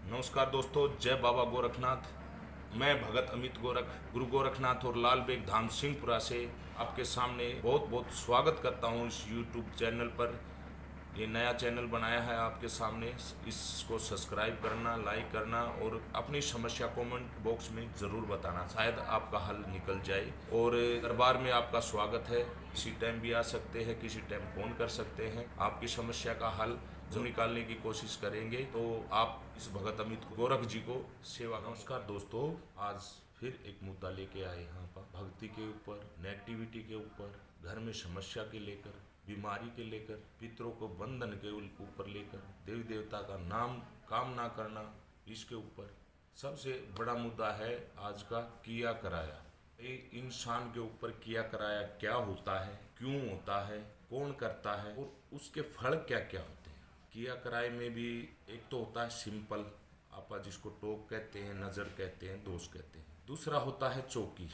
नमस्कार दोस्तों, जय बाबा गोरखनाथ। मैं भगत अमित गोरख गुरु गोरखनाथ और लाल बेग धाम सिंहपुरा से आपके सामने बहुत बहुत स्वागत करता हूं इस YouTube चैनल पर। ये नया चैनल बनाया है आपके सामने, इसको सब्सक्राइब करना, लाइक करना और अपनी समस्या कमेंट बॉक्स में ज़रूर बताना, शायद आपका हल निकल जाए। और दरबार में आपका स्वागत है, किसी टाइम भी आ सकते हैं, किसी टाइम फ़ोन कर सकते हैं। आपकी समस्या का हल जो निकालने की कोशिश करेंगे, तो आप इस भगत अमित गोरख जी को सेवा। नमस्कार दोस्तों, आज फिर एक मुद्दा लेके आए यहाँ पर, भक्ति के ऊपर, नेगेटिविटी के ऊपर, घर में समस्या के लेकर, बीमारी के लेकर, पितरों को बंधन के ऊपर लेकर, देवी देवता का नाम काम ना करना, इसके ऊपर सबसे बड़ा मुद्दा है आज का किया कराया। एक इंसान के ऊपर किया कराया क्या होता है, क्यों होता है, कौन करता है और उसके फल क्या क्या होते हैं। किया कराए में भी एक तो होता है सिंपल, आपा जिसको टोक कहते हैं, नज़र कहते हैं, दोष कहते हैं। दूसरा होता है चौकी।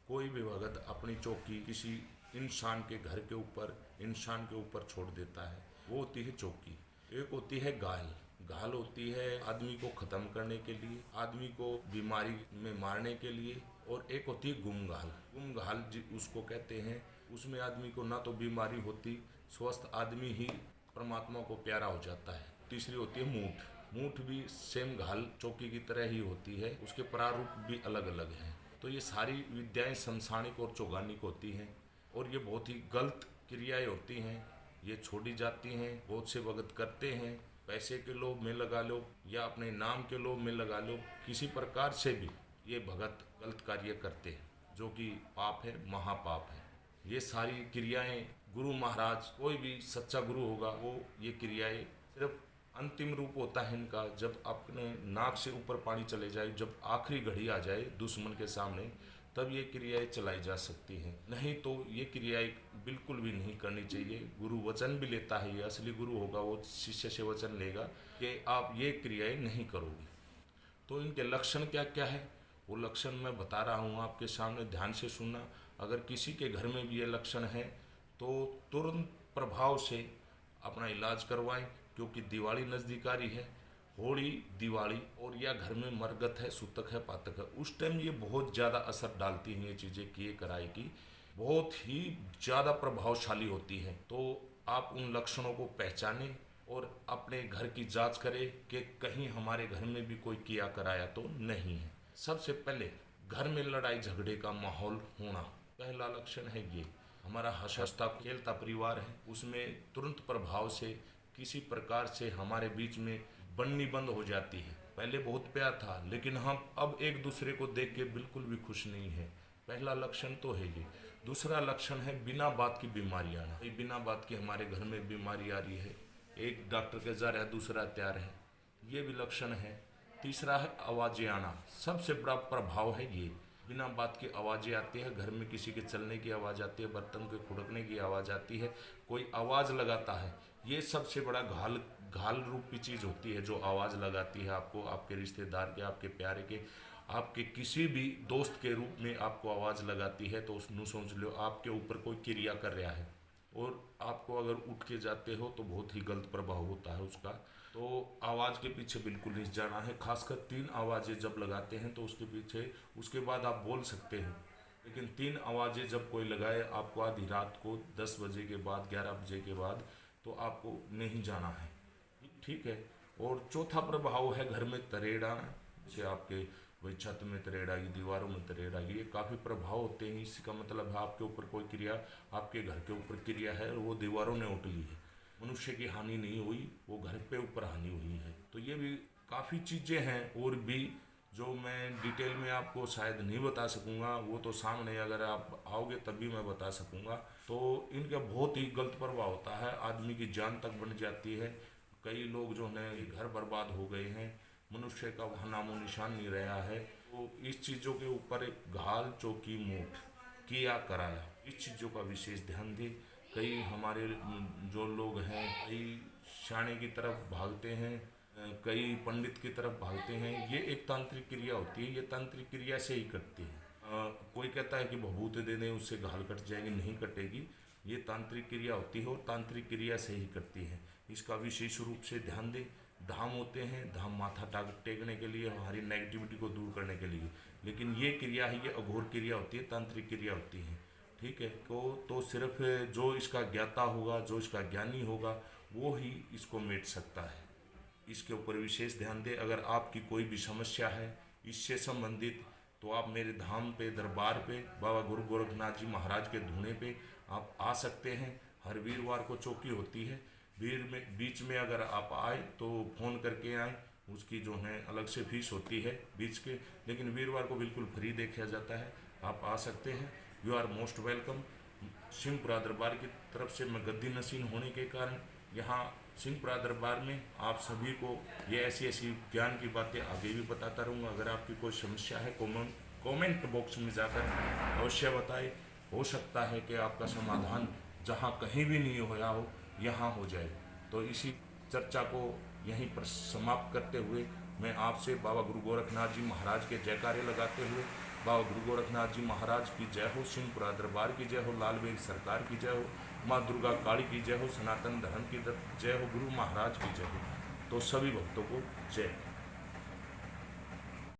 कोई भी भगत अपनी चौकी किसी इंसान के घर के ऊपर, इंसान के ऊपर छोड़ देता है, वो होती है चौकी। एक होती है गाल। गाल होती है आदमी को ख़त्म करने के लिए, आदमी को बीमारी में मारने के लिए। और एक होती है गुमगाल। गुमगाल उसको कहते हैं, उसमें आदमी को ना तो बीमारी होती, स्वस्थ आदमी ही परमात्मा को प्यारा हो जाता है। तीसरी होती है मूठ। मूठ भी सेम घाल चौकी की तरह ही होती है, उसके प्रारूप भी अलग अलग हैं। तो ये सारी विद्याएं समसाणिक और चौगानिक होती हैं और ये बहुत ही गलत क्रियाएं होती हैं। ये छोड़ी जाती हैं, बहुत से भगत करते हैं, पैसे के लोभ में लगा लो या अपने नाम के लोभ में लगा लो, किसी प्रकार से भी ये भगत गलत कार्य करते हैं, जो कि पाप है, महापाप है। ये सारी क्रियाएं गुरु महाराज, कोई भी सच्चा गुरु होगा, वो ये क्रियाएं सिर्फ अंतिम रूप होता है इनका, जब अपने नाक से ऊपर पानी चले जाए, जब आखिरी घड़ी आ जाए दुश्मन के सामने, तब ये क्रियाएं चलाई जा सकती हैं। नहीं तो ये क्रियाएं बिल्कुल भी नहीं करनी चाहिए। गुरु वचन भी लेता है, ये असली गुरु होगा वो शिष्य से वचन लेगा कि आप ये क्रियाएं नहीं करोगे। तो इनके लक्षण क्या क्या है, वो लक्षण मैं बता रहा हूँ आपके सामने, ध्यान से सुनना। अगर किसी के घर में भी ये लक्षण है तो तुरंत प्रभाव से अपना इलाज करवाएं, क्योंकि दिवाली नज़दीक आ रही है। होली, दिवाली और या घर में मरगत है, सूतक है, पातक है, उस टाइम ये बहुत ज़्यादा असर डालती हैं। ये चीज़ें किए कराए की बहुत ही ज़्यादा प्रभावशाली होती हैं। तो आप उन लक्षणों को पहचानें और अपने घर की जांच करें कि कहीं हमारे घर में भी कोई किया कराया तो नहीं है। सबसे पहले घर में लड़ाई झगड़े का माहौल होना पहला लक्षण है। ये हमारा हंसता खेलता परिवार है, उसमें तुरंत प्रभाव से किसी प्रकार से हमारे बीच में बननी बंद हो जाती है। पहले बहुत प्यार था, लेकिन हम अब एक दूसरे को देख के बिल्कुल भी खुश नहीं है। पहला लक्षण तो है ये। दूसरा लक्षण है बिना बात की बीमारी आना। बिना बात की हमारे घर में बीमारी आ रही है, एक डॉक्टर के जार है, दूसरा तैयार है, ये भी लक्षण है। तीसरा है आवाज़ें आना, सबसे बड़ा प्रभाव है ये। बिना बात की आवाज़ें आती है, घर में किसी के चलने की आवाज़ आती है, बर्तन के खुड़कने की आवाज़ आती है, कोई आवाज़ लगाता है, ये सबसे बड़ा घाल घाल रूपी चीज़ होती है, जो आवाज़ लगाती है आपको, आपके रिश्तेदार के, आपके प्यारे के, आपके किसी भी दोस्त के रूप में आपको आवाज़ लगाती है। तो उसਨੂੰ समझ लो आपके ऊपर कोई क्रिया कर रहा है और आपको अगर उठ के जाते हो तो बहुत ही गलत प्रभाव होता है उसका। तो आवाज़ के पीछे बिल्कुल नहीं जाना है। खासकर 3 आवाज़ें जब लगाते हैं तो उसके पीछे, उसके बाद आप बोल सकते हो, लेकिन 3 आवाज़ें जब कोई लगाए आपको आधी रात को 10 बजे के बाद, 11 बजे के बाद, तो आपको नहीं जाना है, ठीक है। और चौथा प्रभाव है घर में तरेड़ आना, जैसे आपके वही छत में तरेड़ आएगी, दीवारों में तरेड़ आएगी, ये काफ़ी प्रभाव होते हैं। इसका मतलब है आपके ऊपर कोई क्रिया, आपके घर के ऊपर क्रिया है, वो दीवारों ने उठ ली है। मनुष्य की हानि नहीं हुई, वो घर पे ऊपर हानि हुई है। तो ये भी काफ़ी चीज़ें हैं और भी, जो मैं डिटेल में आपको शायद नहीं बता सकूंगा, वो तो सामने अगर आप आओगे तभी मैं बता सकूंगा। तो इनका बहुत ही गलत प्रभाव होता है, आदमी की जान तक बन जाती है। कई लोग जो है घर बर्बाद हो गए हैं, मनुष्य का वहाँ नामो निशान नहीं रहा है। तो इस चीज़ों के ऊपर एक घाल, चौकी, मूठ, किया कराया, इस चीज़ों का विशेष ध्यान दें। कई हमारे जो लोग हैं, कई शाणे की तरफ भागते हैं, कई पंडित की तरफ भागते हैं। ये एक तांत्रिक क्रिया होती है, ये तांत्रिक क्रिया से ही कटती है। कोई कहता है कि भभूत दे दें उससे घाल कट जाएगी, नहीं कटेगी। ये तांत्रिक क्रिया होती है और तांत्रिक क्रिया से ही कटती है। इसका विशेष रूप से ध्यान दें। धाम होते हैं, धाम माथा टेकने के लिए, हमारी नेगेटिविटी को दूर करने के लिए। लेकिन ये क्रिया है, ये अघोर क्रिया होती है, तांत्रिक क्रिया होती है। ठीक है, तो सिर्फ जो इसका ज्ञाता होगा, जो इसका ज्ञानी होगा, वो ही इसको मेट सकता है। इसके ऊपर विशेष ध्यान दें। अगर आपकी कोई भी समस्या है इससे संबंधित, तो आप मेरे धाम पे, दरबार पे, बाबा गुरु गोरखनाथ जी महाराज के धूने पे आप आ सकते हैं। हर वीरवार को चौकी होती है, बीच में अगर आप आए तो फ़ोन करके आए, उसकी जो है अलग से फीस होती है बीच के, लेकिन वीरवार को बिल्कुल फ्री देखा जाता है। आप आ सकते हैं, you are most welcome. Singhpura Darbar की तरफ से मैं गद्दी नसीन होने के कारण यहाँ सिंहपुरा दरबार में आप सभी को ये ऐसी ऐसी ज्ञान की बातें आगे भी बताता रहूँगा। अगर आपकी कोई समस्या है कमेंट बॉक्स में जाकर अवश्य बताएं। हो सकता है कि आपका समाधान जहाँ कहीं भी नहीं होया हो, यहाँ हो जाए। तो इसी चर्चा को यहीं पर समाप्त करते हुए मैं आपसे बाबा गुरु गोरखनाथ जी महाराज के जयकारे लगाते हुए, बाबा गुरु गोरखनाथ जी महाराज की जय हो, सिंहपुरा दरबार की जय हो, लाल बेग सरकार की जय हो, माँ दुर्गा काली की जय हो, सनातन धर्म की जय हो, गुरु महाराज की जय हो। तो सभी भक्तों को जय।